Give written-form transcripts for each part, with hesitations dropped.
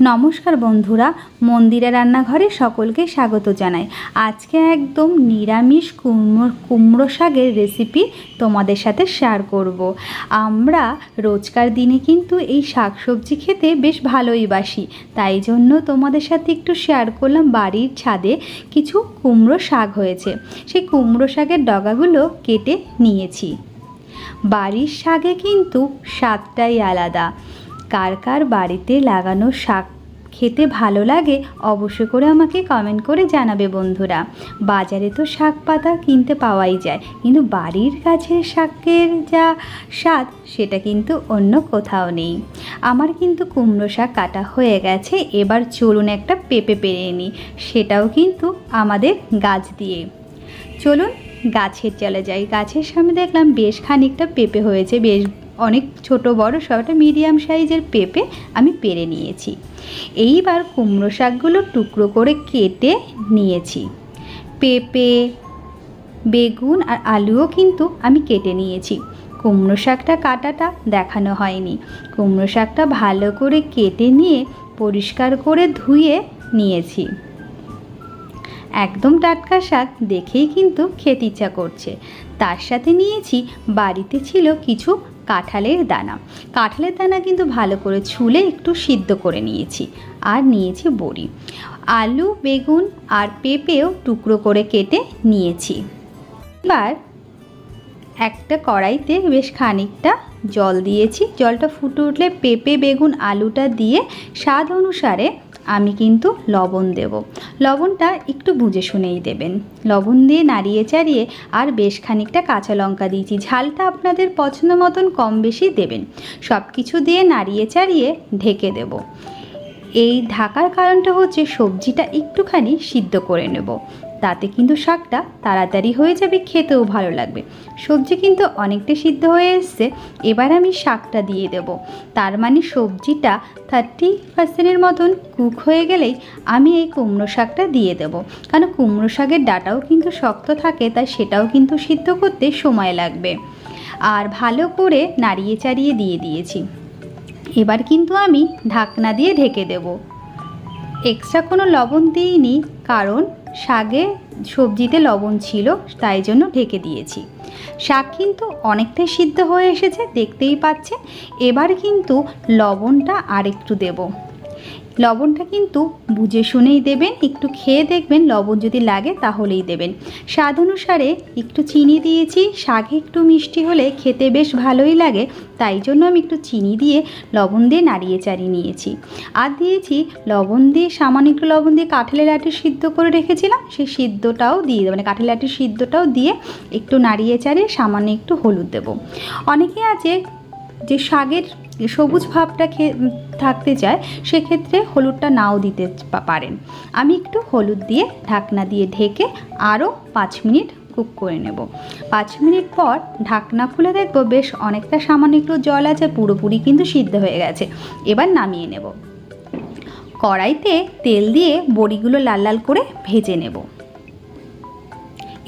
নমস্কার বন্ধুরা, মন্দিরা রান্নাঘরে সকলকে স্বাগত জানাই। আজকে একদম নিরামিষ কুমড়ো শাকের রেসিপি তোমাদের সাথে শেয়ার করব। আমরা রোজকার দিনে কিন্তু এই শাকসবজি খেতে বেশ ভালোই বাসি, তাই জন্য তোমাদের সাথে একটু শেয়ার করলাম। বাড়ির ছাদে কিছু কুমড়ো শাক হয়েছে, সেই কুমড়ো শাকের ডগাগুলো কেটে নিয়েছি। বাড়ির শাকে কিন্তু স্বাদটাই আলাদা। কার কার বাড়িতে লাগানো শাক খেতে ভালো লাগে অবশ্যই করে আমাকে কমেন্ট করে জানাবে বন্ধুরা। বাজারে তো শাক পাতা কিনতে পাওয়াই যায়, কিন্তু বাড়ির গাছের শাকের যা স্বাদ সেটা কিন্তু অন্য কোথাও নেই। আমার কিন্তু কুমড়ো শাক কাটা হয়ে গেছে। এবার চলুন একটা পেঁপে পেরে নিই, সেটাও কিন্তু আমাদের গাছ দিয়ে। চলুন গাছের চলে যাই। গাছের সামনে দেখলাম বেশ খানিকটা পেঁপে হয়েছে, বেশ অনেক ছোট বড় সবটা মিডিয়াম সাইজের পেঁপে আমি পেরে নিয়েছি। এইবার কুমড়ো শাকগুলো টুকরো করে কেটে নিয়েছি। পেঁপে, বেগুন আর আলুও কিন্তু আমি কেটে নিয়েছি। কুমড়ো শাকটা কাটাটা দেখানো হয়নি। কুমড়ো শাকটা ভালো করে কেটে নিয়ে পরিষ্কার করে ধুয়ে নিয়েছি। একদম টাটকা শাক দেখেই কিন্তু খেতে ইচ্ছা করছে। তার সাথে নিয়েছি, বাড়িতে ছিল কিছু কাঁঠালের দানা। কাঁঠালের দানা কিন্তু ভালো করে ছুলে একটু সিদ্ধ করে নিয়েছি। আর নিয়েছি বড়ি। আলু, বেগুন আর পেঁপেও টুকরো করে কেটে নিয়েছি। এবার একটা কড়াইতে বেশ খানিকটা জল দিয়েছি। জলটা ফুটে উঠলে পেঁপে, বেগুন, আলুটা দিয়ে স্বাদ অনুসারে আমি কিন্তু লবণ দেব। লবণটা একটু বুঝে শুনেই দেবেন। লবণ দিয়ে নাড়িয়ে চাড়িয়ে আর বেশ খানিকটা কাঁচা লঙ্কা দিয়েছি। ঝালটা আপনাদের পছন্দ মতন কম বেশি দেবেন। সব কিছু দিয়ে নাড়িয়ে চাড়িয়ে ঢেকে দেব। এই ঢাকার কারণটা হচ্ছে সবজিটা একটুখানি সিদ্ধ করে নেব, তাতে কিন্তু শাকটা তাড়াতাড়ি হয়ে যাবে, খেতেও ভালো লাগবে। সবজি কিন্তু অনেকটা সিদ্ধ হয়ে এসছে। এবার আমি শাকটা দিয়ে দেব। তার মানে সবজিটা 30% মতন কুক হয়ে গেলেই আমি এই কুমড়ো শাকটা দিয়ে দেব। কারণ কুমড়ো শাকের ডাঁটাও কিন্তু শক্ত থাকে, তাই সেটাও কিন্তু সিদ্ধ করতে সময় লাগবে। আর ভালো করে নাড়িয়ে চাড়িয়ে দিয়ে দিয়েছি। এবার কিন্তু আমি ঢাকনা দিয়ে ঢেকে দেব। এক্সট্রা কোনো লবণ দিইনি, কারণ শাকে সবজিতে লবণ ছিল, তাই জন্য ঢেকে দিয়েছি। শাক কিন্তু অনেকটাই সিদ্ধ হয়ে এসেছে, দেখতেই পাচ্ছেন। এবার কিন্তু লবণটা আরেকটু দেব। লবণটা কিন্তু বুঝে শুনেই দেবেন, একটু খেয়ে দেখবেন, লবণ যদি লাগে তাহলেই দেবেন। স্বাদ অনুসারে একটু চিনি দিয়েছি। শাকে একটু মিষ্টি হলে খেতে বেশ ভালোই লাগে, তাই জন্য আমি একটু চিনি দিয়ে লবণ দিয়ে নাড়িয়ে চাড়িয়ে নিয়েছি। আর দিয়েছি লবণ দিয়ে, সামান্য একটু লবণ দিয়ে কাঁঠালের আটি সিদ্ধ করে রেখেছিলাম, সেই সিদ্ধটাও দিয়ে দেবো, মানে কাঁঠালের আটির সিদ্ধটাও দিয়ে একটু নাড়িয়ে চাড়িয়ে সামান্য একটু হলুদ দেব। অনেকে আছে যে শাকের সবুজ ভাবটা থাকতে চায়, সেক্ষেত্রে হলুদটা নাও দিতে পারেন। আমি একটু হলুদ দিয়ে ঢাকনা দিয়ে ঢেকে আরও 5 মিনিট কুক করে নেব। 5 মিনিট পর ঢাকনা খুলে দেখব বেশ অনেকটা সামান্য একটু জল আছে, পুরোপুরি কিন্তু সিদ্ধ হয়ে গেছে। এবার নামিয়ে নেব। কড়াইতে তেল দিয়ে বড়িগুলো লাল লাল করে ভেজে নেব।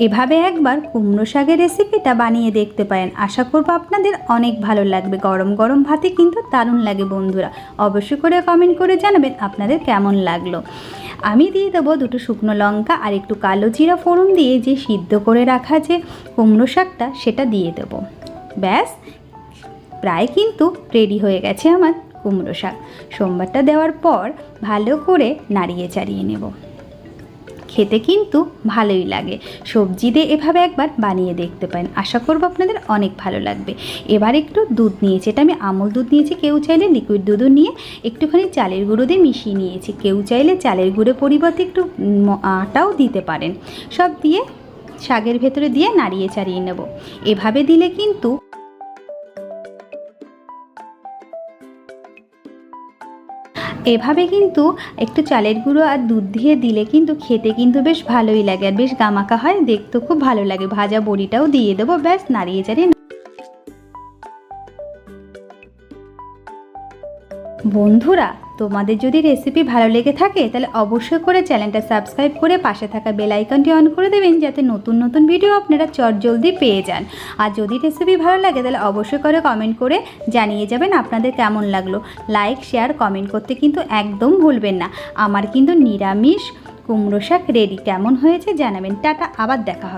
এভাবে একবার কুমড়ো শাকের রেসিপিটা বানিয়ে দেখতে পারেন। আশা করব আপনাদের অনেক ভালো লাগবে। গরম গরম ভাতে কিন্তু দারুণ লাগে বন্ধুরা। অবশ্যই করে কমেন্ট করে জানাবেন আপনাদের কেমন লাগলো। আমি দিয়ে দেবো 2 শুকনো লঙ্কা আর একটু কালো জিরা ফোড়ন দিয়ে যে সিদ্ধ করে রাখা যে কুমড়ো শাকটা সেটা দিয়ে দেব। ব্যাস, প্রায় কিন্তু রেডি হয়ে গেছে আমার কুমড়ো শাক। সোমবারটা দেওয়ার পর ভালো করে নাড়িয়ে চাড়িয়ে নেব। খেতে কিন্তু ভালোই লাগে। সবজি দিয়ে এভাবে একবার বানিয়ে দেখতে পারেন। আশা করব আপনাদের অনেক ভালো লাগবে। এবার একটু দুধ নিয়েছি, এটা আমি আমুল দুধ নিয়েছি। কেউ চাইলে লিকুইড দুধও নিয়ে একটুখানি চালের গুঁড়ো দিয়ে মিশিয়ে নিয়েছি। কেউ চাইলে চালের গুঁড়ো পরিবর্তে একটু আটাও দিতে পারেন। সব দিয়ে শাকের ভেতরে দিয়ে নাড়িয়ে চাড়িয়ে নেব। এভাবে দিলে কিন্তু একটু চালের গুঁড়ো আর দুধ দিয়ে দিলে কিন্তু খেতে কিন্তু বেশ ভালোই লাগে, আর বেশ গামাখা হয়, দেখতেও খুব ভালো লাগে। ভাজা বড়িটাও দিয়ে দেবো। ব্যাস, নাড়িয়ে চাড়িয়ে বন্ধুরা, তোমাদের যদি রেসিপি ভালো লেগে থাকে তাহলে অবশ্যই করে চ্যানেলটা সাবস্ক্রাইব করে পাশে থাকা বেল আইকনটি অন করে দেবেন, যাতে নতুন নতুন ভিডিও আপনারা চটজলদি পেয়ে যান। আর যদি রেসিপি ভালো লাগে তাহলে অবশ্যই করে কমেন্ট করে জানিয়ে যাবেন আপনাদের কেমন লাগলো। লাইক, শেয়ার, কমেন্ট করতে কিন্তু একদম ভুলবেন না। আমার কিন্তু নিরামিষ কুমড়ো শাক রেডি। কেমন হয়েছে জানাবেন। টাটা, আবার দেখা হবে।